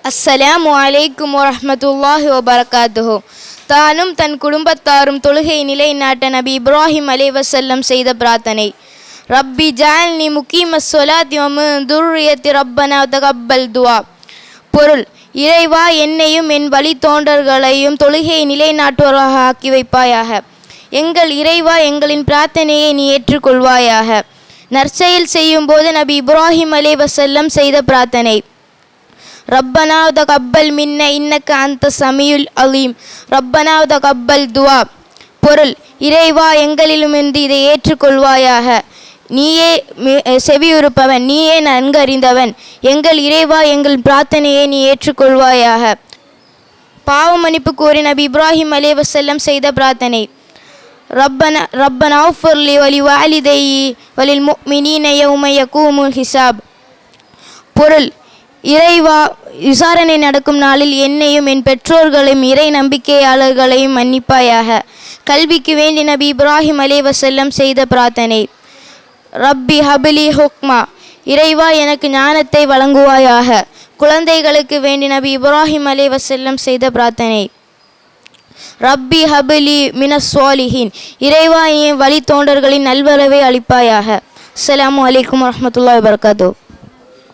அஸ்ஸலாமு அலைக்கும் வரஹ்மத்துல்லாஹி வபரகாத்துஹு. தானும் தன் குடும்பத்தாரும் தொழுகை நிலைநாட்ட நபி இப்ராஹிம் அலைஹிவஸல்லம் செய்த பிரார்த்தனை. ரப்பி ஜஅல்னி முகீமஸ் ஸலாத்தி வ மின் துர்ரியத்தி ரப்பனா தகப்பல் துஆ. பொருள்: இறைவா, என்னையும் என் வழித்தோன்றல்களையும் தொழுகை நிலைநாட்டுவராக ஆக்கி வைப்பாயாக. எங்கள் இறைவா, எங்களின் பிரார்த்தனையை நீ ஏற்றுக்கொள்வாயாக. நற்செயல் செய்யும் போது நபி இப்ராஹிம் அலைஹிவஸல்லம் செய்த பிரார்த்தனை. ரப்பனா தகப்பல் மின்ன இன்னக்க அந்த சமியுல் அலீம். ரப்பனா தகப்பல் துஆ. பொருள்: இறைவா, எங்களிலுமிருந்து இதை ஏற்றுக்கொள்வாயாக. நீயே செவியுறுப்பவன், நீயே நன்கறிந்தவன். எங்கள் இறைவா, எங்கள் பிரார்த்தனையை நீ ஏற்றுக்கொள்வாயாக. பாவ மன்னிப்பு கோரி நபி இப்ராஹிம் அலைஹிவஸல்லம் செய்த பிரார்த்தனை. ரப்பனா உஃபிர்லி வலி வாலிதையி வலில் முஃமினீன யௌம யகூமுல் ஹிசாப். பொருள்: இறைவா, விசாரணை நடக்கும் நாளில் என்னையும் என் பெற்றோர்களையும் இறை நம்பிக்கையாளர்களையும் மன்னிப்பாயாக. கல்விக்கு வேண்டி நபி இப்ராஹிம் அலைஹிவஸல்லம் செய்த பிரார்த்தனை. ரப்பி ஹபிலி ஹுக்மா. இறைவா, எனக்கு ஞானத்தை வழங்குவாயாக. குழந்தைகளுக்கு வேண்டி நபி இப்ராஹிம் அலைஹிவஸல்லம் செய்த பிரார்த்தனை. ரப்பி ஹபிலி மினஸ் ஸாலிஹீன். இறைவா, என் வழித்தோன்றர்களின் நல்வரவை அளிப்பாயாக. அஸ்ஸலாமு அலைக்கும் வரஹ்மத்துல்லாஹி வபரகாத்துஹு.